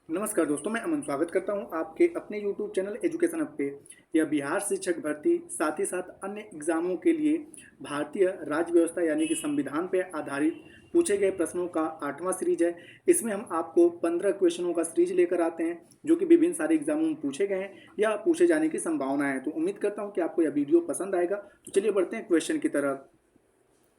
नमस्कार दोस्तों, मैं अमन स्वागत करता हूं आपके अपने YouTube चैनल एजुकेशन हब पे। यह बिहार शिक्षक भर्ती साथ ही साथ अन्य एग्जामों के लिए भारतीय राज्य व्यवस्था यानी कि संविधान पे आधारित पूछे गए प्रश्नों का 8वां सीरीज है। इसमें हम आपको 15 क्वेश्चनों का सीरीज लेकर आते हैं जो कि विभिन्न सारे एग्जामों में पूछे गए हैं या पूछे जाने की संभावना है। तो उम्मीद करता हूँ कि आपको यह वीडियो पसंद आएगा। तो चलिए बढ़ते हैं क्वेश्चन की तरफ।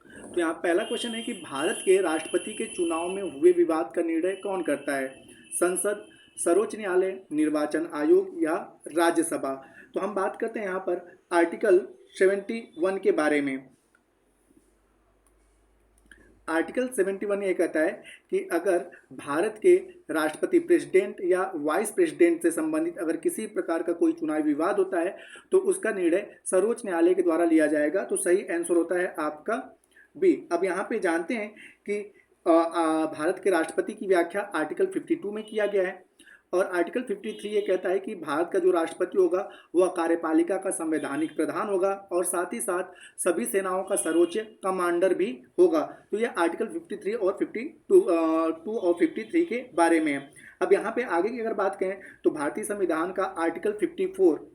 तो यहाँ पहला क्वेश्चन है कि भारत के राष्ट्रपति के चुनाव में हुए विवाद का निर्णय कौन करता है? संसद, सर्वोच्च न्यायालय, निर्वाचन आयोग या राज्यसभा? तो हम बात करते हैं यहाँ पर आर्टिकल 71 के बारे में। आर्टिकल 71 ये कहता है कि अगर भारत के राष्ट्रपति प्रेसिडेंट या वाइस प्रेसिडेंट से संबंधित अगर किसी प्रकार का कोई चुनावी विवाद होता है तो उसका निर्णय सर्वोच्च न्यायालय के द्वारा लिया जाएगा। तो सही आंसर होता है आपका बी। अब यहाँ पे जानते हैं कि भारत के राष्ट्रपति की व्याख्या आर्टिकल 52 में किया गया है और आर्टिकल 53 ये कहता है कि भारत का जो राष्ट्रपति होगा वह कार्यपालिका का संवैधानिक प्रधान होगा और साथ ही साथ सभी सेनाओं का सर्वोच्च कमांडर भी होगा। तो यह आर्टिकल 53 और 52 और 53 के बारे में है। अब यहाँ पे आगे की अगर बात करें तो भारतीय संविधान का आर्टिकल 54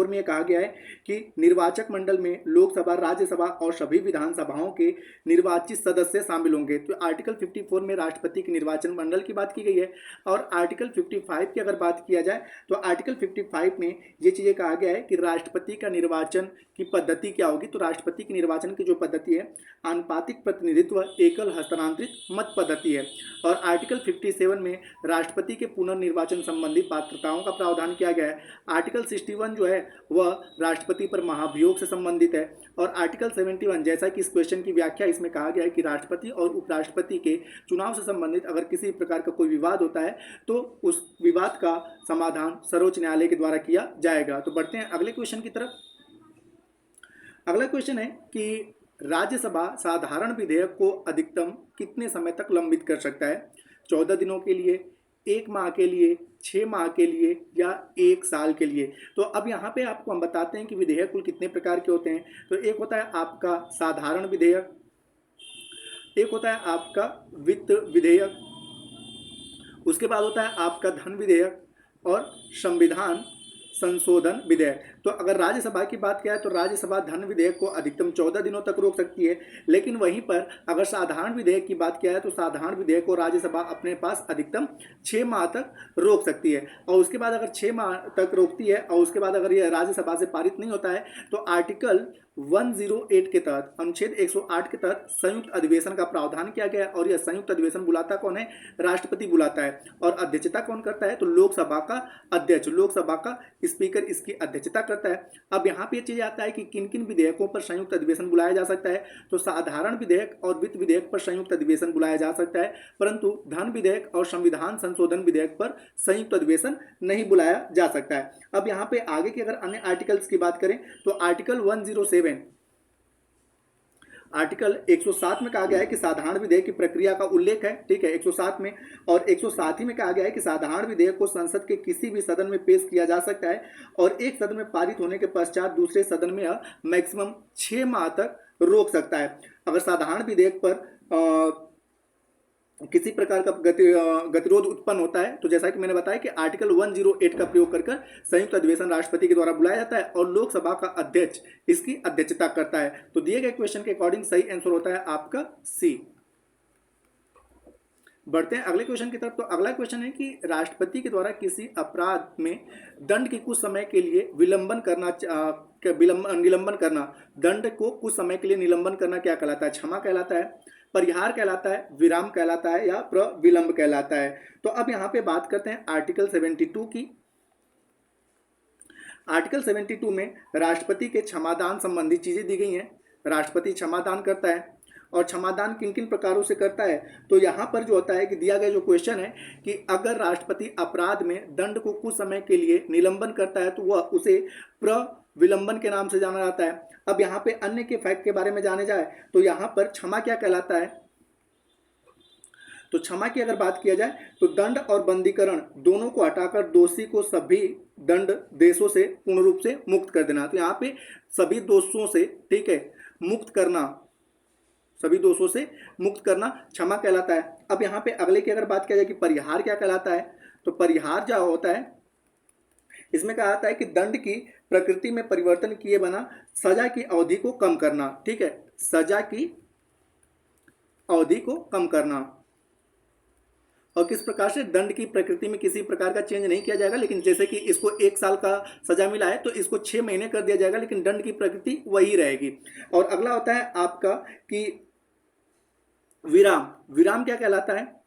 में यह कहा गया है कि निर्वाचक मंडल में लोकसभा, राज्यसभा और सभी विधानसभाओं के निर्वाचित सदस्य शामिल होंगे। तो आर्टिकल 54 में राष्ट्रपति के निर्वाचन मंडल की बात की गई है। और आर्टिकल 55 की अगर बात किया जाए तो आर्टिकल 55 में ये चीज़ें कहा गया है कि राष्ट्रपति का निर्वाचन की पद्धति क्या होगी। तो राष्ट्रपति के निर्वाचन की जो पद्धति है आनुपातिक प्रतिनिधित्व एकल हस्तांतरित मत पद्धति है। और आर्टिकल 57 में राष्ट्रपति के पुनर्निर्वाचन संबंधी पात्रताओं का प्रावधान किया गया है। आर्टिकल 61 जो है वह राष्ट्रपति पर महाभियोग से संबंधित है। और आर्टिकल 71 जैसा कि इस क्वेश्चन की व्याख्या इसमें कहा गया है कि राष्ट्रपति और उपराष्ट्रपति के चुनाव से संबंधित अगर किसी प्रकार का कोई विवाद होता है तो उस विवाद का समाधान सर्वोच्च न्यायालय के द्वारा किया जाएगा। तो बढ़ते हैं अगले क्वेश्चन की तरफ। अगला क्वेश्चन है कि राज्यसभा साधारण विधेयक को अधिकतम कितने समय तक लंबित कर सकता है? 14 दिनों के लिए, 1 माह के लिए, 6 माह के लिए या 1 साल के लिए? तो अब यहाँ पे आपको हम बताते हैं कि विधेयक कुल कितने प्रकार के होते हैं। तो एक होता है आपका साधारण विधेयक, एक होता है आपका वित्त विधेयक, उसके बाद होता है आपका धन विधेयक और संविधान संशोधन विधेयक। तो अगर राज्यसभा की बात किया है तो राज्यसभा धन विधेयक को अधिकतम 14 दिनों तक रोक सकती है। लेकिन वहीं पर अगर साधारण विधेयक की बात किया है तो साधारण विधेयक को राज्यसभा अपने पास अधिकतम 6 माह तक रोक सकती है। और उसके बाद अगर 6 माह तक रोकती है और उसके बाद अगर यह राज्यसभा से पारित नहीं होता है तो आर्टिकल 108 के तहत, अनुच्छेद 108 के तहत संयुक्त अधिवेशन का प्रावधान किया गया है। और यह संयुक्त अधिवेशन बुलाता कौन है? राष्ट्रपति बुलाता है। और अध्यक्षता कौन करता है? तो लोकसभा का अध्यक्ष, लोकसभा का स्पीकर इसकी अध्यक्षता करता है। अब यहाँ पे चीज आता है कि किन किन विधेयकों पर संयुक्त अधिवेशन बुलाया जा सकता है। तो साधारण विधेयक और वित्त विधेयक पर संयुक्त अधिवेशन बुलाया जा सकता है, परंतु धन विधेयक और संविधान संशोधन विधेयक पर संयुक्त अधिवेशन नहीं बुलाया जा सकता है। अब यहाँ पे आगे की अगर अन्य आर्टिकल्स की बात करें तो आर्टिकल 107 में कहा गया है कि साधारण विधेयक की प्रक्रिया का उल्लेख है, ठीक है, 107 में। और 107 ही में कहा गया है कि साधारण विधेयक को संसद के किसी भी सदन में पेश किया जा सकता है और एक सदन में पारित होने के पश्चात दूसरे सदन में मैक्सिमम 6 माह तक रोक सकता है। अगर साधारण विधेयक पर किसी प्रकार का गतिरोध उत्पन्न होता है तो जैसा कि मैंने बताया कि आर्टिकल 108 का प्रयोग कर संयुक्त अधिवेशन राष्ट्रपति के द्वारा बुलाया जाता है और लोकसभा का अध्यक्ष इसकी अध्यक्षता करता है। तो दिए गए क्वेश्चन के अकॉर्डिंग सही आंसर होता है आपका सी। बढ़ते हैं अगले क्वेश्चन की तरफ। तो अगला क्वेश्चन है कि राष्ट्रपति के द्वारा किसी अपराध में दंड के कुछ समय के लिए निलंबन करना, दंड को कुछ समय के लिए निलंबन करना क्या कहलाता है? क्षमा कहलाता है, परिहार कहलाता है, विराम कहलाता है या प्रविलंब कहलाता है? तो अब यहाँ पे बात करते हैं आर्टिकल 72 की। आर्टिकल 72 में राष्ट्रपति के क्षमादान संबंधी चीजें दी गई हैं। राष्ट्रपति क्षमादान करता है और क्षमादान किन किन प्रकारों से करता है? तो यहाँ पर जो होता है कि दिया गया जो क्वेश्चन है कि अगर राष्ट्रपति अपराध में दंड को कुछ समय के लिए निलंबन करता है तो वह उसे प्रविलंबन के नाम से जाना जाता है। अब यहाँ पे अन्य के फैक्ट के बारे में जाने जाए तो यहाँ पर क्षमा क्या कहलाता है? तो क्षमा की अगर बात किया जाए तो दंड और बंदीकरण दोनों को हटाकर दोषी को सभी दंड देशों से पूर्ण रूप से मुक्त कर देना। तो यहाँ पे सभी दोषों से, ठीक है, मुक्त करना, सभी दोषों से मुक्त करना क्षमा कहलाता है। अब यहाँ पे अगले की अगर बात किया जाए कि परिहार क्या कहलाता है, तो परिहार जो होता है इसमें कहा जाता है कि दंड की प्रकृति में परिवर्तन किए बिना सजा की अवधि को कम करना। ठीक है, सजा की अवधि को कम करना। और किस प्रकार से, दंड की प्रकृति में किसी प्रकार का चेंज नहीं किया जाएगा, लेकिन जैसे कि इसको 1 साल का सजा मिला है तो इसको 6 महीने कर दिया जाएगा, लेकिन दंड की प्रकृति वही रहेगी। और अगला होता है आपका कि विराम। विराम क्या कहलाता है,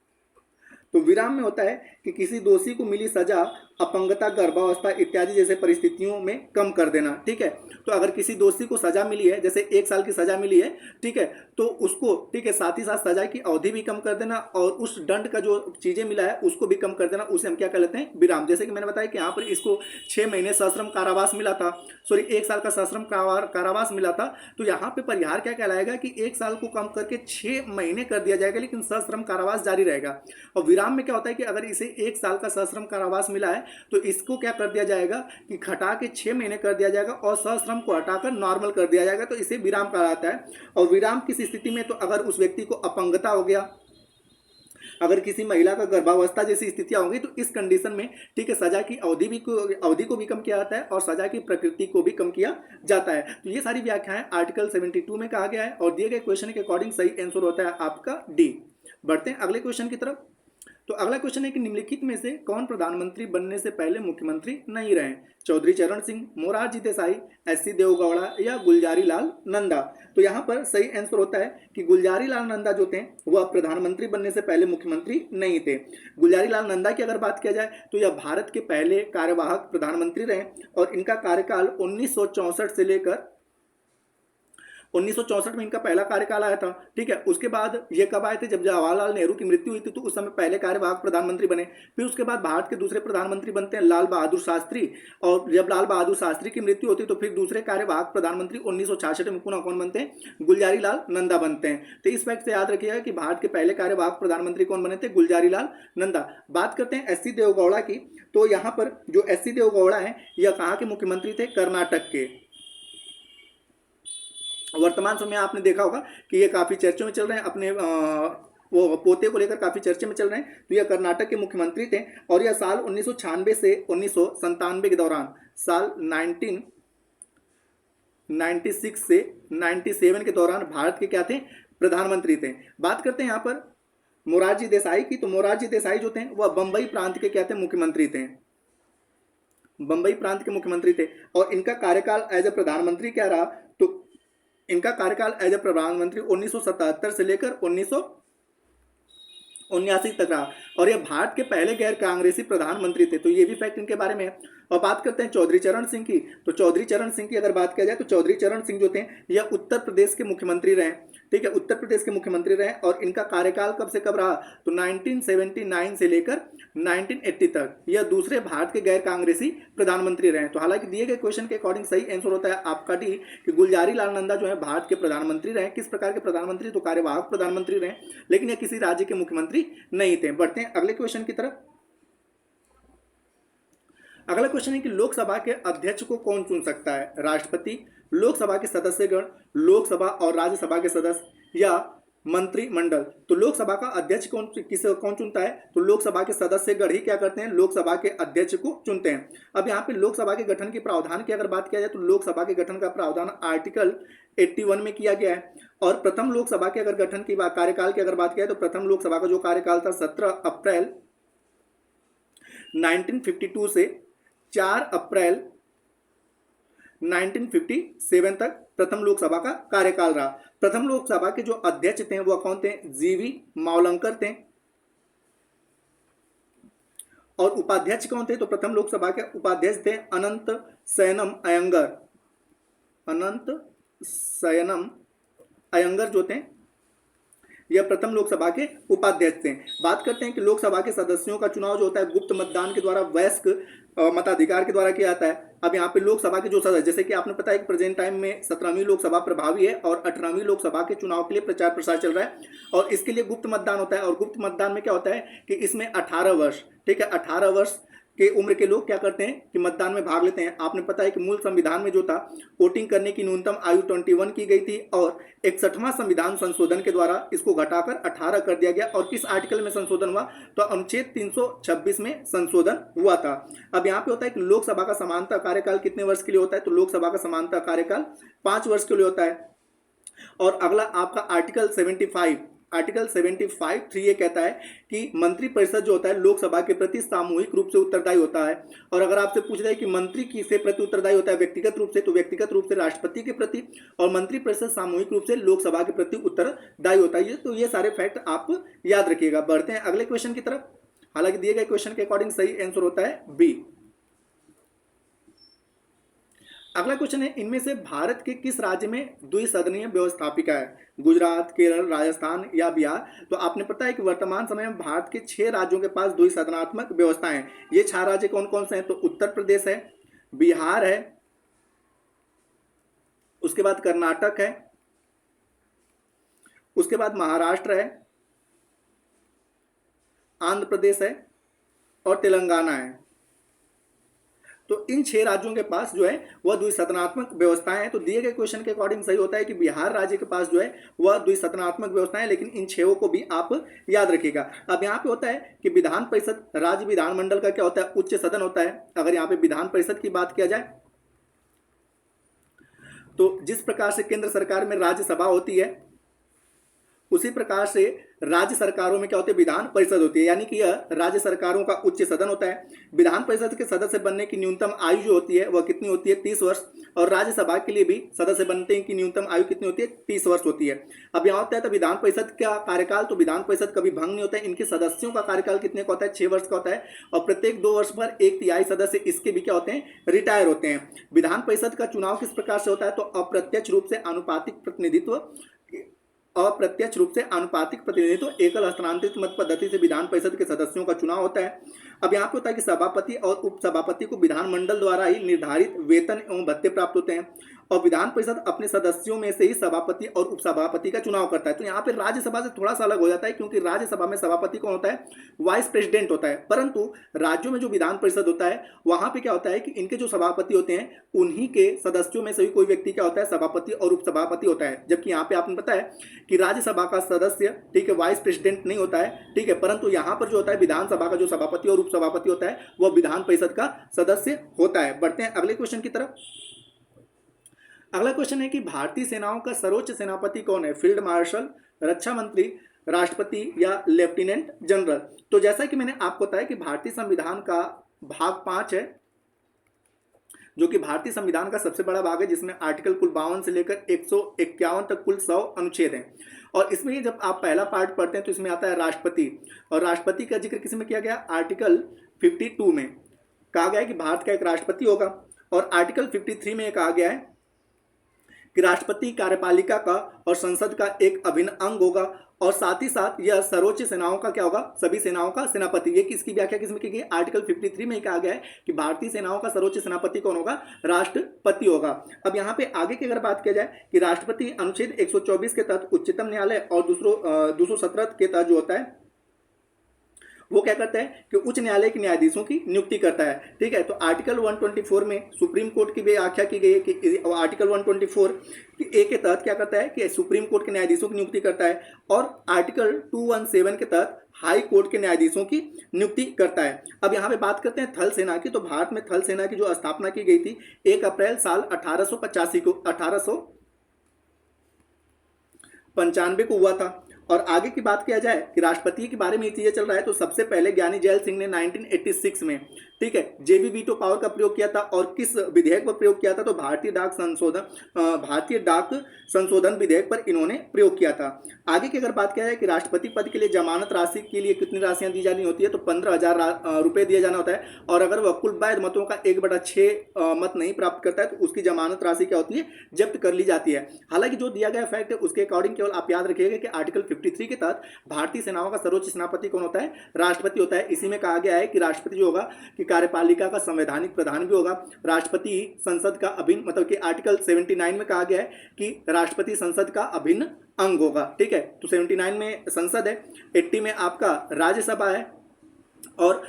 तो विराम में होता है कि किसी दोषी को मिली सजा अपंगता, गर्भावस्था इत्यादि जैसे परिस्थितियों में कम कर देना। ठीक है, तो अगर किसी दोषी को सजा मिली है, जैसे 1 साल की सजा मिली है, ठीक है, तो उसको, ठीक है, साथ ही साथ सजा की अवधि भी कम कर देना और उस दंड का जो चीजें मिला है उसको भी कम कर देना, उसे हम क्या कर लेते हैं, विराम। जैसे कि मैंने बताया कि यहाँ पर इसको 6 महीने सश्रम कारावास मिला था, सॉरी 1 साल का सश्रम कारावास मिला था, तो यहाँ पे परिहार क्या कहलाएगा कि 1 साल को कम करके 6 महीने कर दिया जाएगा, लेकिन सश्रम कारावास जारी रहेगा। और विराम में क्या होता है कि अगर इसे 1 साल का सश्रम कारावास मिला है तो इसको क्या कर दिया जाएगा कि घटा के 6 महीने कर दिया जाएगा और सश्रम को हटाकर नॉर्मल कर दिया जाएगा, तो इसे विराम कहा जाता है। और विराम किस स्थिति में, तो अगर उस व्यक्ति को अपंगता हो गया, अगर किसी महिला का गर्भावस्था जैसी स्थितियां होंगी, तो इस कंडीशन में, ठीक है, सजा की अवधि को भी कम किया जाता है और सजा की प्रकृति को भी कम किया जाता है। तो ये सारी व्याख्याएं आर्टिकल 72 में कहा गया है और दिए गए क्वेश्चन के अकॉर्डिंग सही आंसर होता है आपका डी। बढ़ते हैं अगले क्वेश्चन की तरफ। तो अगला क्वेश्चन है कि निम्नलिखित में से कौन प्रधानमंत्री बनने से पहले मुख्यमंत्री नहीं रहे, चौधरी चरण सिंह, मोरारजी देसाई, एस सी देवगौड़ा या गुलजारी लाल नंदा। तो यहाँ पर सही आंसर होता है कि गुलजारी लाल नंदा जो थे वह प्रधानमंत्री बनने से पहले मुख्यमंत्री नहीं थे। गुलजारी लाल नंदा की अगर बात किया जाए तो यह भारत के पहले कार्यवाहक प्रधानमंत्री रहे और इनका कार्यकाल 1964 से लेकर 1964 में इनका पहला कार्यकाल आया था। ठीक है, उसके बाद ये कब आए थे, जब जवाहरलाल नेहरू की मृत्यु हुई थी, तो उस समय पहले कार्यवाहक प्रधानमंत्री बने। फिर उसके बाद भारत के दूसरे प्रधानमंत्री बनते हैं लाल बहादुर शास्त्री, और जब लाल बहादुर शास्त्री की मृत्यु होती है तो फिर दूसरे कार्यवाहक प्रधानमंत्री 1966 में पुनः कौन बनते हैं, गुलजारी लाल नंदा बनते हैं। तो इस फैक्ट से याद रखिएगा कि भारत के पहले कार्यवाहक प्रधानमंत्री कौन बने थे, गुलजारी लाल नंदा। बात करते हैं एस सी देवगौड़ा की, तो यहाँ पर जो एस सी देवगौड़ा है यह कहाँ के मुख्यमंत्री थे, कर्नाटक के। वर्तमान समय आपने देखा होगा कि ये काफी चर्चों में चल रहे हैं, अपने वो पोते को लेकर काफी चर्चे में चल रहे हैं। तो यह कर्नाटक के मुख्यमंत्री थे और यह साल 1996 से 1997 के दौरान, साल 1996 से 97 के दौरान भारत के क्या थे, प्रधानमंत्री थे। बात करते हैं यहाँ पर मोरारजी देसाई की, तो मोरारजी देसाई जो थे वह बंबई प्रांत के क्या थे, मुख्यमंत्री थे, बंबई प्रांत के मुख्यमंत्री थे। और इनका कार्यकाल एज ए प्रधानमंत्री क्या रहा, तो इनका कार्यकाल एज ए प्रधानमंत्री 1977 से लेकर 1979 तक रहा और यह भारत के पहले गैर कांग्रेसी प्रधानमंत्री थे। तो ये भी फैक्ट इनके बारे में है। और बात करते हैं चौधरी चरण सिंह की, तो चौधरी चरण सिंह की अगर बात किया जाए तो चौधरी चरण सिंह जो थे यह उत्तर प्रदेश के मुख्यमंत्री रहे। ठीक है, उत्तर प्रदेश के मुख्यमंत्री रहे और इनका कार्यकाल कब से कब रहा, तो 1979 से लेकर 1980 तक यह दूसरे भारत के गैर कांग्रेसी प्रधानमंत्री रहे। तो हालांकि दिए गए क्वेश्चन के अकॉर्डिंग सही आंसर होता है आपका डी कि गुलजारी लाल नंदा जो है भारत के प्रधानमंत्री रहे। किस प्रकार के प्रधानमंत्री, तो कार्यवाहक प्रधानमंत्री रहे, लेकिन यह किसी राज्य के मुख्यमंत्री नहीं थे। बढ़ते हैं अगले क्वेश्चन की तरफ। अगला क्वेश्चन है कि लोकसभा के अध्यक्ष को कौन चुन सकता है, राष्ट्रपति, लोकसभा के सदस्यगण, लोकसभा और राज्यसभा के सदस्य या मंत्रिमंडल। तो लोकसभा का अध्यक्ष कौन चुनता है, तो लोकसभा के सदस्यगण ही क्या करते हैं, लोकसभा के अध्यक्ष को चुनते हैं। अब यहाँ पे लोकसभा के गठन के प्रावधान की अगर बात किया जाए तो लोकसभा के गठन का प्रावधान आर्टिकल 81 में किया गया है। और प्रथम लोकसभा के अगर गठन की कार्यकाल की अगर बात किया तो प्रथम लोकसभा का जो कार्यकाल था 17 अप्रैल 1952 से 4 अप्रैल 1957 तक प्रथम लोकसभा का कार्यकाल रहा। प्रथम लोकसभा के जो अध्यक्ष थे वह कौन थे, जीवी मावलंकर थे। और उपाध्यक्ष कौन थे, तो प्रथम लोकसभा के उपाध्यक्ष थे अनंत शयनम अयंगर। अनंत शयनम अयंगर जो थे यह प्रथम लोकसभा के उपाध्यक्ष थे। बात करते हैं कि लोकसभा के सदस्यों का चुनाव जो होता है गुप्त मतदान के द्वारा, वयस्क मताधिकार के द्वारा किया जाता है। अब यहाँ पे लोकसभा के जो सदस्य, जैसे कि आपने पता है कि प्रेजेंट टाइम में 17वीं लोकसभा प्रभावी है और 18वीं लोकसभा के चुनाव के लिए प्रचार प्रसार चल रहा है और इसके लिए गुप्त मतदान होता है। और गुप्त मतदान में क्या होता है कि इसमें 18 वर्ष, ठीक है, 18 वर्ष के उम्र के लोग क्या करते हैं कि मतदान में भाग लेते हैं। आपने पता है कि मूल संविधान में जो था वोटिंग करने की न्यूनतम आयु 21 की गई थी और 61वां संविधान संशोधन के द्वारा इसको घटाकर 18 कर दिया गया। और किस आर्टिकल में संशोधन हुआ? तो अनुच्छेद 326 में संशोधन हुआ था। अब यहाँ पे होता है कि लोकसभा का समानता कार्यकाल कितने वर्ष के लिए होता है? तो लोकसभा का समानता कार्यकाल 5 वर्ष के लिए होता है। और अगला आपका आर्टिकल 75 3 ये कहता है कि मंत्रिपरिषद जो होता है लोकसभा के प्रति सामूहिक रूप से उत्तरदायी होता है। और अगर आपसे पूछ रहा है कि मंत्री किसके प्रति उत्तरदायी होता है व्यक्तिगत रूप से, तो व्यक्तिगत रूप से राष्ट्रपति के प्रति, और मंत्रिपरिषद सामूहिक रूप से लोकसभा के प्रति उत्तरदायी होता है। तो ये सारे फैक्ट आप याद रखिएगा। बढ़ते हैं अगले क्वेश्चन की तरफ। हालांकि दिए गए क्वेश्चन के अकॉर्डिंग सही आंसर होता है बी। अगला क्वेश्चन है, इनमें से भारत के किस राज्य में द्विसदनीय व्यवस्थापिका है? गुजरात, केरल, राजस्थान या बिहार? तो आपने पता है कि वर्तमान समय में भारत के 6 राज्यों के पास द्विसदनात्मक व्यवस्था है। ये 6 राज्य कौन कौन से हैं? तो उत्तर प्रदेश है, बिहार है, उसके बाद कर्नाटक है, उसके बाद महाराष्ट्र है, आंध्र प्रदेश है और तेलंगाना है। तो इन 6 राज्यों के पास जो है वह द्विसदनात्मक व्यवस्थाएं हैं। तो दिए गए क्वेश्चन के अकॉर्डिंग सही होता है कि बिहार राज्य के पास जो है वह द्विसदनात्मक व्यवस्थाएं, लेकिन इन 6 को भी आप याद रखिएगा। अब यहाँ पे होता है कि विधान परिषद, राज्य विधानमंडल का क्या होता है? उच्च सदन होता है। अगर यहाँ पे विधान परिषद की बात किया जाए तो जिस प्रकार से केंद्र सरकार में राज्यसभा होती है उसी प्रकार से राज्य सरकारों में क्या होती है? विधान परिषद होती है। यानी कि यह राज्य सरकारों का उच्च सदन होता है। विधान परिषद के सदस्य बनने की न्यूनतम आयु जो होती है वह कितनी होती है? 30 वर्ष। और राज्यसभा के लिए भी सदस्य बनने की न्यूनतम आयु कितनी होती है? 30 वर्ष होती है। अब यहाँ होता है तो विधान परिषद का कार्यकाल, तो विधान परिषद कभी भंग नहीं होता है। इनके सदस्यों का कार्यकाल कितने का होता है? 6 वर्ष का होता है। और प्रत्येक 2 वर्ष पर 1/3 सदस्य इसके भी क्या होते हैं? रिटायर होते हैं। विधान परिषद का चुनाव किस प्रकार से होता है? तो अप्रत्यक्ष रूप से आनुपातिक प्रतिनिधित्व, एकल हस्तांतरित मत पद्धति से विधान परिषद के सदस्यों का चुनाव होता है। अब यहाँ पे होता है कि सभापति और उपसभापति को विधानमंडल द्वारा ही निर्धारित वेतन एवं भत्ते प्राप्त होते हैं। और विधान परिषद अपने सदस्यों में से ही सभापति और उपसभापति का चुनाव करता है। तो यहाँ पे राज्यसभा से थोड़ा सा अलग हो जाता है, क्योंकि राज्यसभा में सभापति कौन होता है? वाइस प्रेसिडेंट होता है। परंतु राज्यों में जो विधान परिषद होता है वहां पे क्या होता है कि इनके जो सभापति होते हैं उन्हीं के सदस्यों में से ही कोई व्यक्ति क्या होता है? सभापति और उपसभापति होता है। जबकि यहाँ पे आपने पता है कि राज्यसभा का सदस्य, ठीक है, वाइस प्रेसिडेंट नहीं होता है, ठीक है, परंतु यहाँ पर जो होता है विधानसभा का जो सभापति और उपसभापति होता है वह विधान परिषद का सदस्य होता है। बढ़ते हैं अगले क्वेश्चन की तरफ। अगला क्वेश्चन है कि भारतीय सेनाओं का सर्वोच्च सेनापति कौन है? फील्ड मार्शल, रक्षा मंत्री, राष्ट्रपति या लेफ्टिनेंट जनरल? तो जैसा कि मैंने आपको बताया कि भारतीय संविधान का भाग 5 है, जो कि भारतीय संविधान का सबसे बड़ा भाग है, जिसमें आर्टिकल कुल 52 से लेकर 151 तक कुल 100 अनुच्छेद हैं। और इसमें जब आप पहला पार्ट पढ़ते हैं तो इसमें आता है राष्ट्रपति, और राष्ट्रपति का जिक्र किसमें किया गया? आर्टिकल 52 में कहा गया है कि भारत का एक राष्ट्रपति होगा। और आर्टिकल 53 में कहा गया है कि राष्ट्रपति कार्यपालिका का और संसद का एक अभिन्न अंग होगा। और साथ ही साथ यह सर्वोच्च सेनाओं का क्या होगा? सभी सेनाओं का सेनापति। ये किसकी व्याख्या किसमें की गई? आर्टिकल 53 में कहा गया है कि भारतीय सेनाओं का सर्वोच्च सेनापति कौन होगा? राष्ट्रपति होगा। अब यहाँ पे आगे की अगर बात किया जाए कि राष्ट्रपति अनुच्छेद 124 के तहत उच्चतम न्यायालय और 217 के तहत जो होता है वो क्या करता है कि उच्च न्यायालय के न्यायाधीशों की नियुक्ति करता है। ठीक है, तो आर्टिकल 124 में सुप्रीम कोर्ट की भी व्याख्या की गई है कि आर्टिकल 124 ए के तहत क्या करता है कि सुप्रीम कोर्ट के न्यायाधीशों की नियुक्ति करता है। और आर्टिकल 217 के तहत हाई कोर्ट के न्यायाधीशों की नियुक्ति करता है। अब यहाँ पे बात करते हैं थल सेना की। तो भारत में थल सेना की जो स्थापना की गई थी 1 अप्रैल साल 1885 को 1895 को हुआ था। और आगे की बात किया जाए कि राष्ट्रपति के बारे में ये चीजें चल रहा है, तो सबसे पहले ज्ञानी जैल सिंह ने 1986 में, ठीक है, जेबी वीटो पावर का प्रयोग किया था। और किस विधेयक पर प्रयोग किया था? तो भारतीय डाक संशोधन विधेयक पर इन्होंने प्रयोग किया था। आगे की अगर बात किया जाए कि राष्ट्रपति पद के लिए जमानत राशि के लिए कितनी राशियां दी जानी होती है? तो 15,000 रुपये दिया जाना होता है। और अगर वह कुल वैध मतों का 1/6 मत नहीं प्राप्त करता है तो उसकी जमानत राशि क्या होती है? जब्त कर ली जाती है। हालांकि जो दिया गया फैक्ट है उसके अकॉर्डिंग केवल आप याद रखिएगा कि आर्टिकल 53 के तहत भारतीय सेनाओं का सर्वोच्च सेनापति कौन होता है? राष्ट्रपति होता है। इसी में कहा गया है कि राष्ट्रपति जो होगा कि कार्यपालिका का संवैधानिक प्रधान भी होगा। राष्ट्रपति संसद का अभिन्न, मतलब कि आर्टिकल 79 में कहा गया है कि राष्ट्रपति संसद का अभिन्न अंग होगा। ठीक है, तो 79 में संसद है, 80 में आपका राज्यसभा है, और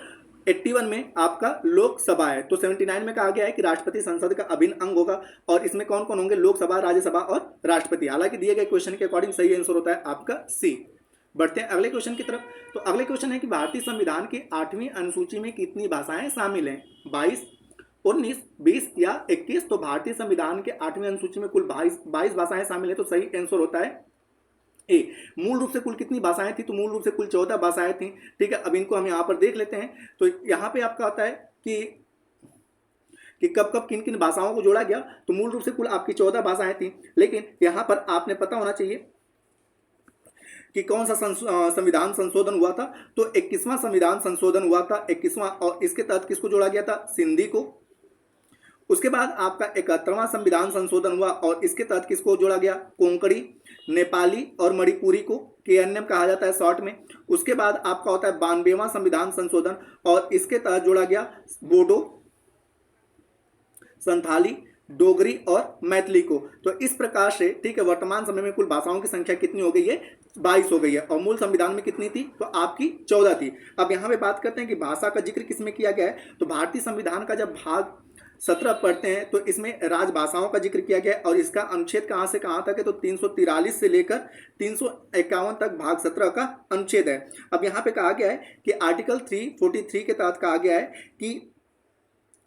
81 में आपका लोकसभा है। तो 79 में कहा गया है कि राष्ट्रपति संसद का अभिन्न अंग होगा और इसमें कौन कौन होंगे, लोकसभा, राज्यसभा और राष्ट्रपति। हालांकि दिए गए क्वेश्चन के अकॉर्डिंग सही आंसर होता है आपका सी। बढ़ते हैं अगले क्वेश्चन की तरफ। तो अगले क्वेश्चन है कि भारतीय संविधान की 8वीं अनुसूची में कितनी भाषाएं शामिल हैं, 22, 19, 20 या 21। तो भारतीय संविधान के 8वीं अनुसूची में कुल 22 भाषाएं शामिल है। तो सही आंसर होता है ए। मूल रूप से कुल कितनी भाषाएं थी, तो मूल रूप से कुल 14 भाषाएं थी। ठीक है, अब इनको हम यहाँ पर देख लेते हैं। तो यहाँ पे आपका आता है कि कब कब किन किन भाषाओं को जोड़ा गया। तो मूल रूप से कुल आपकी 14 भाषाएं थी, लेकिन यहाँ पर आपने पता होना चाहिए कि कौन सा संविधान संशोधन हुआ था। तो 21वां संविधान संशोधन हुआ था, 21वां, और इसके तहत किसको जोड़ा गया था, सिंधी को। उसके बाद आपका 71वां संविधान संशोधन हुआ और इसके तहत किसको जोड़ा गया, कोंकणी, नेपाली और मणिपुरी को, केएनएम कहा जाता है शॉर्ट में। उसके बाद आपका होता है 92वां संविधान संशोधन और इसके तहत जोड़ा गया बोडो, संथाली, डोगरी और मैथिली को। तो इस प्रकार से ठीक है, वर्तमान समय में कुल भाषाओं की संख्या कितनी हो गई है, 22 हो गई है। और मूल संविधान में कितनी थी, तो आपकी 14 थी। अब यहाँ पे बात करते हैं कि भाषा का जिक्र किसमें किया गया है। तो भारतीय संविधान का जब भाग 17 पढ़ते हैं तो इसमें राजभाषाओं का जिक्र किया गया है और इसका अनुच्छेद कहाँ से कहाँ तक है, तो 343 से लेकर 351 तक भाग 17 का अनुच्छेद है। अब यहाँ पे कहा गया है कि आर्टिकल 343 के तहत कहा गया है कि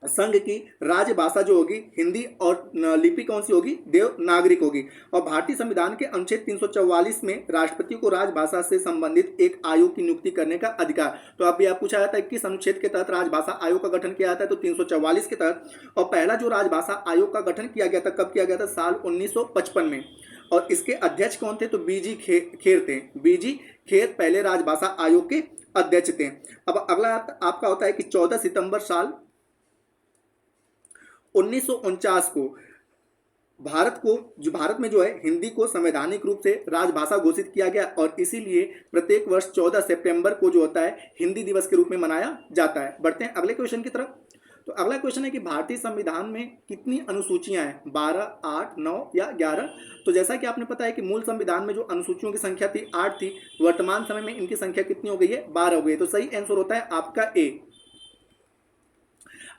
संघ की राजभाषा जो होगी हिंदी और लिपि कौन सी होगी, देवनागरिक होगी। और भारतीय संविधान के अनुच्छेद 344 में राष्ट्रपति को राजभाषा से संबंधित एक आयोग की नियुक्ति करने का अधिकार। तो अभी आप पूछा जाता है किस अनुच्छेद के तहत राजभाषा आयोग का गठन किया जाता है, तो 344 के तहत। और पहला जो राजभाषा आयोग का गठन किया गया था, कब किया गया था, साल 1955 में। और इसके अध्यक्ष कौन थे, तो बीजी खेर थे। बीजी खेर पहले राजभाषा आयोग के अध्यक्ष थे। अब अगला आपका होता है कि 14 सितंबर साल 1949 को भारत में जो है हिंदी को संवैधानिक रूप से राजभाषा घोषित किया गया और इसीलिए प्रत्येक वर्ष 14 सितंबर को जो होता है हिंदी दिवस के रूप में मनाया जाता है। बढ़ते हैं अगले क्वेश्चन की तरफ। तो अगला क्वेश्चन है कि भारतीय संविधान में कितनी अनुसूचियां हैं, 12, 8, 9 या 11। तो जैसा कि आपने पता है कि मूल संविधान में जो अनुसूचियों की संख्या थी 8 थी, वर्तमान समय में इनकी संख्या कितनी हो गई है, 12 हो गई है। तो सही आंसर होता है आपका ए।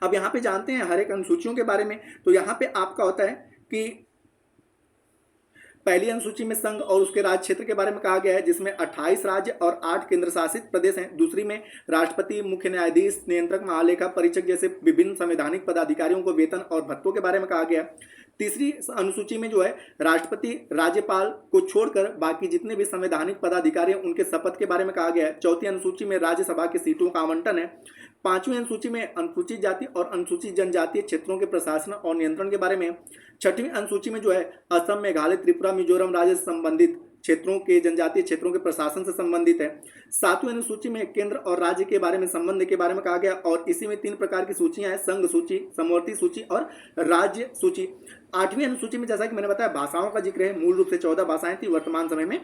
अब यहाँ पे जानते हैं हर एक अनुसूचियों के बारे में। तो यहाँ पे आपका होता है कि पहली अनुसूची में संघ और उसके राज्य क्षेत्र के बारे में कहा गया है, जिसमें 28 राज्य और 8 केंद्र शासित प्रदेश हैं। दूसरी में राष्ट्रपति, मुख्य न्यायाधीश, नियंत्रक, महालेखा परीक्षक जैसे विभिन्न संवैधानिक पदाधिकारियों को वेतन और भत्तों के बारे में कहा गया। तीसरी अनुसूची में जो है राष्ट्रपति, राज्यपाल को छोड़कर बाकी जितने भी संवैधानिक पदाधिकारी हैं उनके शपथ के बारे में कहा गया है। चौथी अनुसूची में राज्यसभा की सीटों का आवंटन है। पांचवी अनुसूची में अनुसूचित जाति और अनुसूचित जनजातीय क्षेत्रों के प्रशासन और नियंत्रण के बारे में। छठवीं अनुसूची में जो है असम, मेघालय, त्रिपुरा, मिजोरम राज्य से संबंधित क्षेत्रों के जनजातीय क्षेत्रों के प्रशासन से संबंधित है। सातवीं अनुसूची में केंद्र और राज्य के बारे में संबंध के बारे में कहा गया और इसी में 3 प्रकार की सूचियां हैं, संघ सूची, समवर्ती सूची और राज्य सूची। आठवीं अनुसूची में जैसा कि मैंने बताया भाषाओं का जिक्र है, मूल रूप से 14 भाषाएं थी, वर्तमान समय में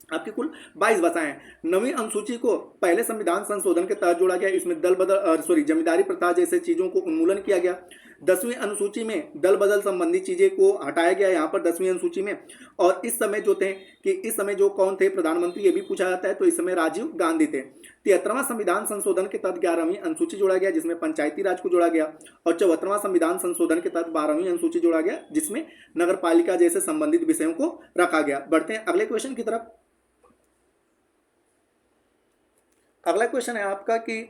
आपकी कुल 22 भाषाएं हैं। नवीं अनुसूची को पहले संविधान संशोधन के तहत जोड़ा गया, इसमें जमींदारी प्रथा जैसे चीजों को उन्मूलन किया गया। 10वीं अनुसूची में दल बदल संबंधी चीजें को हटाया गया यहाँ पर 10वीं अनुसूची में। और इस समय जो थे कि इस समय जो कौन थे प्रधानमंत्री, ये भी पूछा जाता है, तो इस समय राजीव गांधी थे। 73वां संविधान संशोधन के तहत 11वीं अनुसूची जोड़ा गया, जिसमें पंचायती राज को जोड़ा गया। और 74वां संविधान संशोधन के तहत 12वीं अनुसूची जोड़ा गया, जिसमें नगर पालिका जैसे संबंधित विषयों को रखा गया। बढ़ते हैं अगले क्वेश्चन की तरफ। अगला क्वेश्चन है आपका कि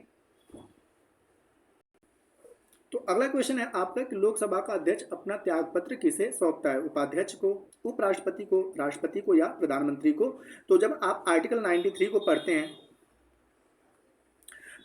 लोकसभा का अध्यक्ष अपना त्यागपत्र किसे सौंपता है, उपाध्यक्ष को, उपराष्ट्रपति को, राष्ट्रपति को या प्रधानमंत्री को। तो जब आप आर्टिकल 93 को पढ़ते हैं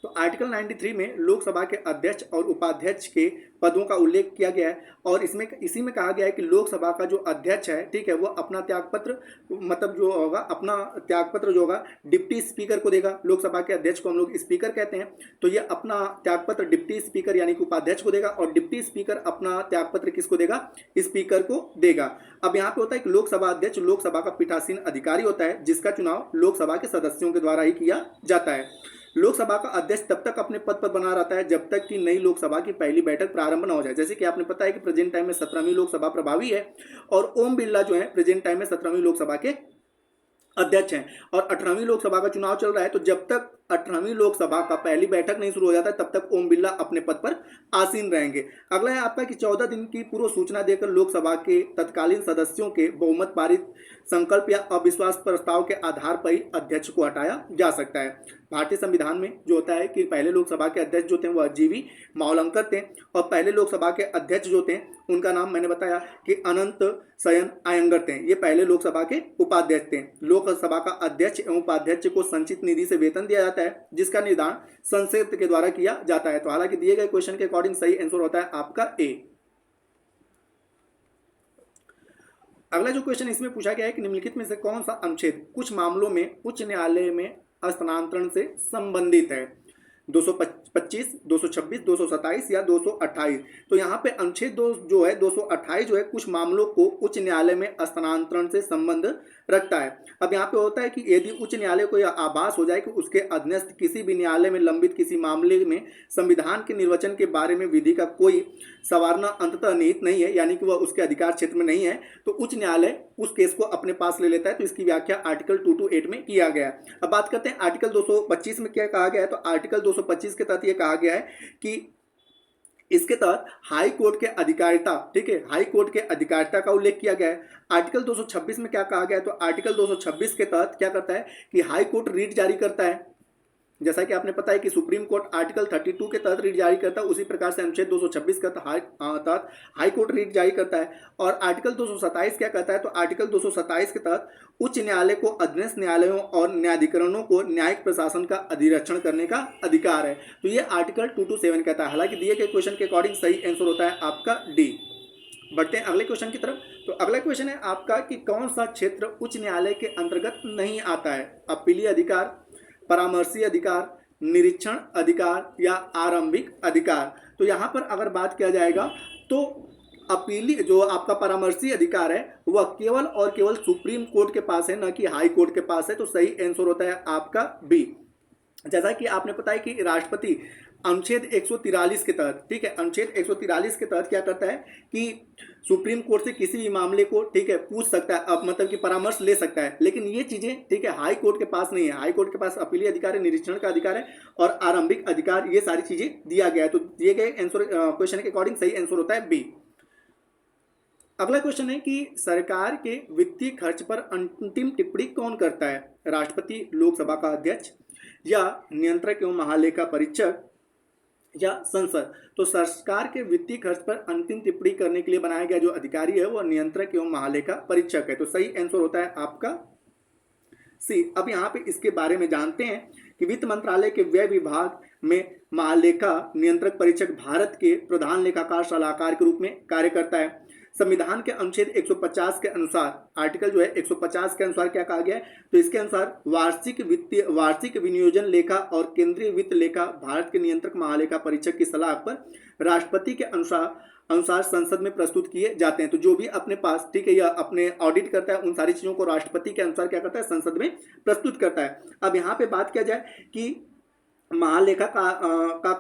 तो आर्टिकल 93 में लोकसभा के अध्यक्ष और उपाध्यक्ष के पदों का उल्लेख किया गया है और इसी में कहा गया है कि लोकसभा का जो अध्यक्ष है, ठीक है, वो अपना त्यागपत्र मतलब जो होगा अपना त्यागपत्र जो होगा डिप्टी स्पीकर को देगा। लोकसभा के अध्यक्ष को हम लोग स्पीकर कहते हैं, तो ये अपना त्यागपत्र डिप्टी स्पीकर यानी कि उपाध्यक्ष को देगा और डिप्टी स्पीकर अपना त्यागपत्र किसको देगा, स्पीकर को देगा। अब यहाँ पे होता है कि लोकसभा अध्यक्ष लोकसभा का पीठासीन अधिकारी होता है, जिसका चुनाव लोकसभा के सदस्यों के द्वारा ही किया जाता है। लोकसभा का अध्यक्ष तब तक अपने पद पर बना रहता है जब तक कि नई लोकसभा की पहली बैठक प्रारंभ न हो जाए। जैसे कि आपने पता है कि प्रेजेंट टाइम में 17वीं लोकसभा प्रभावी है और ओम बिरला जो है प्रेजेंट टाइम में 17वीं लोकसभा के अध्यक्ष हैं और 18वीं लोकसभा का चुनाव चल रहा है। तो जब तक 18वीं लोकसभा का पहली बैठक नहीं शुरू हो जाता है तब तक ओम बिरला अपने पद पर आसीन रहेंगे। अगला है आपका कि 14 दिन की पूर्व सूचना देकर लोकसभा के तत्कालीन सदस्यों के बहुमत पारित संकल्प या अविश्वास प्रस्ताव के आधार पर ही अध्यक्ष को हटाया जा सकता है। भारतीय संविधान में जो होता है कि पहले लोकसभा के अध्यक्ष जो थे वह जीवी मावलंकर थे और पहले लोकसभा के अध्यक्ष जो थे उनका नाम मैंने बताया कि अनंत शयन अयंगर थे। ये पहले लोकसभा के उपाध्यक्ष थे। लोकसभा का अध्यक्ष एवं उपाध्यक्ष को संचित निधि से वेतन दिया जाता है जिसका निर्धारण संसद के द्वारा किया जाता है। तो हालांकि दिए गए क्वेश्चन के अकॉर्डिंग सही आंसर होता है आपका ए। अगला जो क्वेश्चन इसमें पूछा गया है कि निम्नलिखित में से कौन सा अनुच्छेद कुछ मामलों में उच्च न्यायालय में हस्तांतरण से संबंधित है? 225, 226, 227 या 228। तो यहाँ पे अनुच्छेद जो है 228 जो है कुछ मामलों को उच्च न्यायालय में हस्तांतरण से संबंध रखता है। अब यहाँ पे होता है कि यदि उच्च न्यायालय को यह आभास हो जाए कि उसके अधीनस्थ किसी भी न्यायालय में लंबित किसी मामले में संविधान के निर्वचन के बारे में विधि का कोई सवारना अंततः निहित नहीं है, यानी कि वह उसके अधिकार क्षेत्र में नहीं है, तो उच्च न्यायालय उस केस को अपने पास ले लेता है। तो इसकी व्याख्या आर्टिकल 228 में किया गया है। अब बात करते हैं आर्टिकल 225 में क्या कहा गया है। तो आर्टिकल 225 के तहत यह कहा गया है कि इसके तहत हाई कोर्ट के अधिकारिता, ठीक है, हाई कोर्ट के अधिकारिता का उल्लेख किया गया है। आर्टिकल 226 में क्या कहा गया है? तो आर्टिकल 226 के तहत क्या करता है कि हाई कोर्ट रीट जारी करता है। जैसा कि आपने पता है कि सुप्रीम कोर्ट आर्टिकल 32 के तहत रीट जारी करता है, उसी प्रकार से अनुच्छेद 226 के तहत हाई कोर्ट रीट जारी करता है। और आर्टिकल 227 क्या कहता है? तो आर्टिकल 227 के तहत उच्च न्यायालय को अधीनस्थ न्यायालयों और न्यायाधिकरणों को न्यायिक प्रशासन का अधिरक्षण करने का अधिकार है। तो ये आर्टिकल 227 कहता है। हालांकि दिए गए क्वेश्चन के अकॉर्डिंग सही आंसर होता है आपका डी। बढ़ते हैं अगले क्वेश्चन की तरफ। तो अगला क्वेश्चन है आपका कि कौन सा क्षेत्र उच्च न्यायालय के अंतर्गत नहीं आता है? अपीलीय अधिकार, परामर्शी अधिकार, निरीक्षण अधिकार या आरंभिक अधिकार। तो यहां पर अगर बात किया जाएगा तो अपीली जो आपका परामर्शी अधिकार है वह केवल और केवल सुप्रीम कोर्ट के पास है, न कि हाई कोर्ट के पास है। तो सही आंसर होता है आपका बी। जैसा कि आपने पता है कि राष्ट्रपति अनुच्छेद 143 के तहत, ठीक है, अनुच्छेद 143 के तहत क्या करता है कि सुप्रीम कोर्ट से किसी भी मामले को, ठीक है, पूछ सकता है, अब मतलब कि परामर्श ले सकता है। लेकिन ये चीजें, ठीक है, हाई कोर्ट के पास नहीं है। हाई कोर्ट के पास अपीलीय अधिकार है, निरीक्षण का अधिकार है और आरंभिक अधिकार, ये सारी चीजें दिया गया है। तो दिए गए आंसर क्वेश्चन के अकॉर्डिंग सही आंसर होता है बी। अगला क्वेश्चन है कि सरकार के वित्तीय खर्च पर अंतिम टिप्पणी कौन करता है? राष्ट्रपति, लोकसभा का अध्यक्ष या नियंत्रक एवं महालेखा परीक्षक या संसद? तो सरकार के वित्तीय खर्च पर अंतिम टिप्पणी करने के लिए बनाया गया जो अधिकारी है वह नियंत्रक एवं महालेखा परीक्षक है। तो सही आंसर होता है आपका सी। अब यहाँ पे इसके बारे में जानते हैं कि वित्त मंत्रालय के व्यय विभाग में महालेखा नियंत्रक परीक्षक भारत के प्रधान लेखाकार सलाहकार के रूप में कार्य करता है। संविधान के अनुच्छेद 150 के अनुसार, आर्टिकल जो है 150 के अनुसार क्या कहा गया है? तो इसके अनुसार वार्षिक विनियोजन लेखा और केंद्रीय वित्त लेखा भारत के नियंत्रक महालेखा परीक्षक की सलाह पर राष्ट्रपति के अनुसार संसद में प्रस्तुत किए जाते हैं। तो जो भी अपने पास, ठीक है, या अपने ऑडिट करता है उन सारी चीजों को राष्ट्रपति के अनुसार क्या करता है? संसद में प्रस्तुत करता है। अब यहाँ पे बात किया जाए कि महालेखा का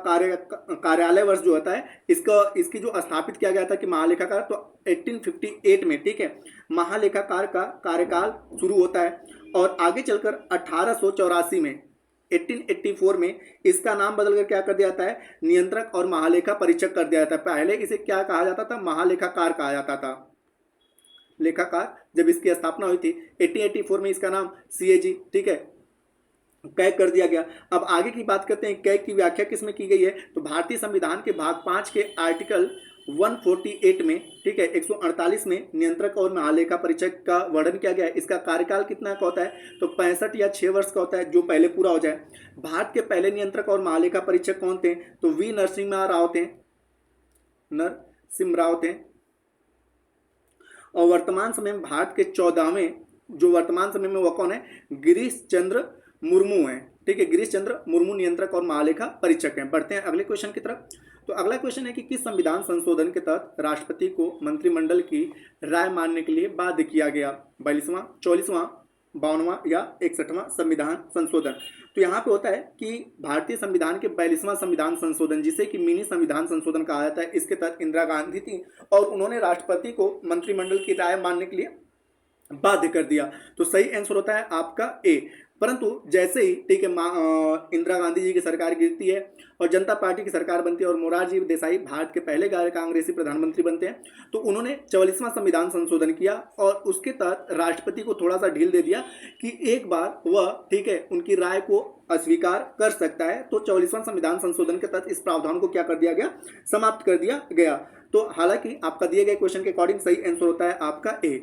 कार्यालय वर्ष जो होता है इसकी जो स्थापित किया गया था कि महालेखाकार, तो 1858 में, ठीक है, महालेखाकार का कार्यकाल शुरू होता है और आगे चलकर 1884 में, 1884 में इसका नाम बदलकर क्या कर दिया जाता है? नियंत्रक और महालेखा परीक्षक कर दिया जाता है। पहले इसे क्या कहा जाता था? महालेखाकार कहा जाता था। लेखाकार जब इसकी स्थापना हुई थी 1884 में इसका नाम CAG, ठीक है, कैग कर दिया गया। अब आगे की बात करते हैं, कैग की व्याख्या किसमें की गई है? तो भारतीय संविधान के भाग 5 के आर्टिकल 148 में, ठीक है, 148 में नियंत्रक और महालेखा परीक्षक का वर्णन किया गया है। इसका कार्यकाल कितना का होता है? तो 65 या 6 वर्ष का होता है, जो पहले पूरा हो जाए। भारत के पहले नियंत्रक और महालेखा परीक्षक कौन थे? तो वी नरसिम्हा राव थे, और वर्तमान समय में भारत के 14वें, जो वर्तमान समय में वह कौन है? गिरीश चंद्र मुर्मू है, ठीक है, गिरीश चंद्र मुर्मू नियंत्रक और महालेखा परीक्षक हैं। बढ़ते हैं अगले क्वेश्चन की तरफ। तो अगला क्वेश्चन है कि किस संविधान संशोधन के तहत राष्ट्रपति को मंत्रिमंडल की राय मानने के लिए बाध्य किया गया? 42वां, 44वां, 52वां या 61वां संविधान संशोधन? तो यहाँ पे होता है कि भारतीय संविधान के 42वां संविधान संशोधन, जिसे कि मिनी संविधान संशोधन कहा जाता है, इसके तहत इंदिरा गांधी थी और उन्होंने राष्ट्रपति को मंत्रिमंडल की राय मानने के लिए बाध्य कर दिया। तो सही आंसर होता है आपका ए। परंतु जैसे ही ठीक है इंदिरा गांधी जी की सरकार गिरती है और जनता पार्टी की सरकार बनती है और मोरारजी देसाई भारत के पहले कांग्रेसी प्रधानमंत्री बनते हैं, तो उन्होंने 44वां संविधान संशोधन किया और उसके तहत राष्ट्रपति को थोड़ा सा ढील दे दिया कि एक बार वह ठीक है उनकी राय को अस्वीकार कर सकता है। तो 44वां संविधान संशोधन के तहत इस प्रावधान को क्या कर दिया गया, समाप्त कर दिया गया। तो हालांकि आपका दिए गए क्वेश्चन के अकॉर्डिंग सही आंसर होता है आपका ए।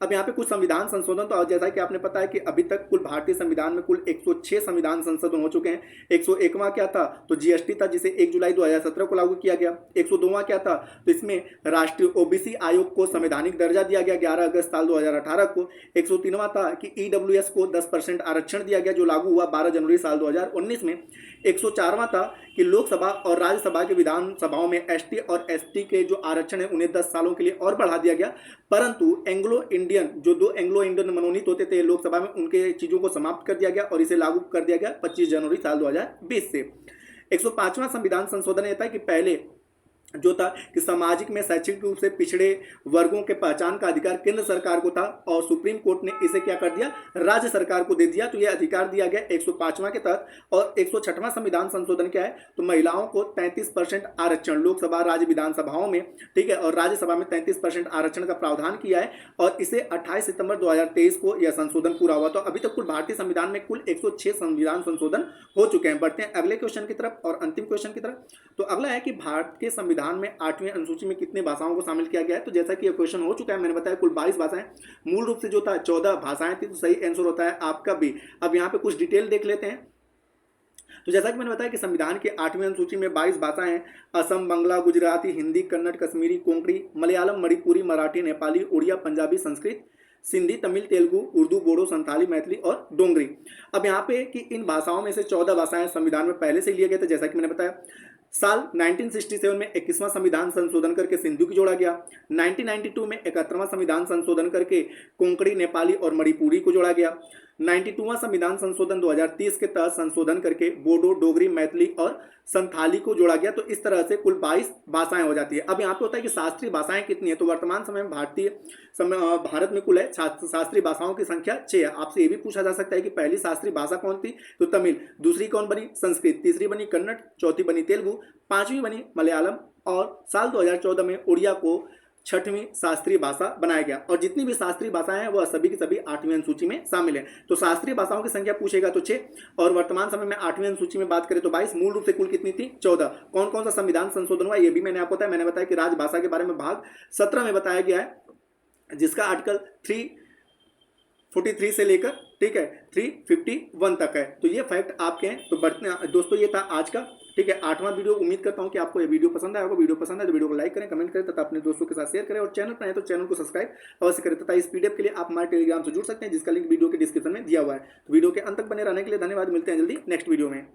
अब यहाँ पे कुछ संविधान संशोधन, तो जैसा कि आपने पता है कि अभी तक कुल भारतीय संविधान में कुल 106 संविधान संशोधन हो चुके हैं। 101वां क्या था, तो जीएसटी था जिसे 1 जुलाई 2017 को लागू किया गया। 102वां क्या था, तो इसमें राष्ट्रीय ओबीसी आयोग को संवैधानिक दर्जा दिया गया 11 अगस्त साल 2018 को। 103वां था कि ईडब्ल्यूएस को 10% आरक्षण दिया गया जो लागू हुआ 12 जनवरी साल 2019 में। 104वां था कि लोकसभा और राज्यसभा के विधानसभाओं में एसटी और एसटी के जो आरक्षण है उन्हें 10 सालों के लिए और बढ़ा दिया गया। परंतु एंग्लो इंडियन जो 2 एंग्लो इंडियन मनोनीत होते थे लोकसभा में, उनके चीजों को समाप्त कर दिया गया और इसे लागू कर दिया गया 25 जनवरी साल 2020 से। 105वां संविधान संशोधन ये था कि पहले जो था कि सामाजिक में शैक्षिक रूप से पिछड़े वर्गों के पहचान का अधिकार केंद्र सरकार को था और सुप्रीम कोर्ट ने इसे क्या कर दिया, राज्य सरकार को दे दिया। तो यह अधिकार दिया गया 105वां के तहत। और 106वां संविधान संशोधन क्या है, तो महिलाओं को 33% आरक्षण लोकसभा राज्य विधानसभाओं में ठीक है और राज्यसभा में 33% आरक्षण का प्रावधान किया है और इसे 28 सितंबर 2023 को यह संशोधन पूरा हुआ। तो अभी तक कुल भारतीय संविधान में कुल 106 संविधान संशोधन हो चुके हैं। बढ़ते हैं अगले क्वेश्चन की तरफ और अंतिम क्वेश्चन की तरफ। तो अगला है कि भारत के संविधान में 8वीं अनुसूची में कितने भाषाओं को शामिल किया गया है। तो जैसा कि यह क्वेश्चन हो चुका है, मैंने बताया कुल 22 भाषाएं, मूल रूप से जो था 14 भाषाएं थी। तो सही आंसर होता है आपका बी। अब यहाँ पे कुछ डिटेल देख लेते हैं। तो जैसा कि मैंने बताया कि संविधान की 8वीं अनुसूची में 22 भाषाएं हैं। असम, बंगला, गुजराती, हिंदी, कन्नड़, कश्मीरी, कोंकणी, मलयालम, मणिपुरी, मराठी, नेपाली, उड़िया, पंजाबी, संस्कृत, सिंधी, तमिल, तेलुगु, उर्दू, बोडो, संथाली, मैथिली और डोंगरी। अब यहाँ पे कि इन भाषाओं में से 14 भाषाएं संविधान में पहले से लिए गए थे। जैसा कि मैंने बताया साल 1967 में 21वां संविधान संशोधन करके सिंधु की जोड़ा गया। 1992 में 71वां संविधान संशोधन करके कोंकणी, नेपाली और मणिपुरी को जोड़ा गया। 92वां संविधान संशोधन 2030 के तहत संशोधन करके बोडो, डोगरी, मैथिली और संथाली को जोड़ा गया। तो इस तरह से कुल 22 भाषाएं हो जाती है। अब यहाँ पे होता है कि शास्त्रीय भाषाएं कितनी है, तो वर्तमान समय में भारत में कुल है शास्त्रीय भाषाओं की संख्या 6 है। आपसे ये भी पूछा जा सकता है कि पहली शास्त्रीय भाषा कौन थी, तो तमिल। दूसरी कौन बनी, संस्कृत। तीसरी बनी कन्नड़। चौथी बनी तेलुगु। 5वीं बनी मलयालम और साल 2014 में उड़िया को 6वीं शास्त्रीय भाषा बनाया गया। और जितनी भी शास्त्रीय भाषाएं हैं वह सभी की सभी 8वीं अनुसूची में शामिल है। तो शास्त्रीय भाषाओं की संख्या पूछेगा तो 6 और वर्तमान समय में 8वीं अनुसूची में बात करें तो 22। मूल रूप से कुल कितनी थी, 14। कौन कौन सा संविधान संशोधन हुआ ये भी मैंने आपको बताया। मैंने बताया कि राजभाषा के बारे में भाग 17 में बताया गया है, जिसका आर्टिकल 343 से लेकर ठीक है 351 तक है। तो ये फैक्ट आपके हैं। तो बढ़ते दोस्तों, ये था आज का ठीक है 8वां वीडियो। उम्मीद करता हूं कि आपको ये वीडियो पसंद आया होगा। वीडियो पसंद है तो वीडियो को लाइक करें, कमेंट करें तथा अपने दोस्तों के साथ शेयर करें और चैनल पर आए तो चैनल को सब्सक्राइब अवश्य करें तथा इस पीडीएफ के लिए आप हमारे टेलीग्राम से जुड़ सकते हैं जिसका लिंक वीडियो के डिस्क्रिप्शन में दिया हुआ है। तो वीडियो के अंत तक बने रहने के लिए धन्यवाद। मिलते हैं जल्दी नेक्स्ट वीडियो में।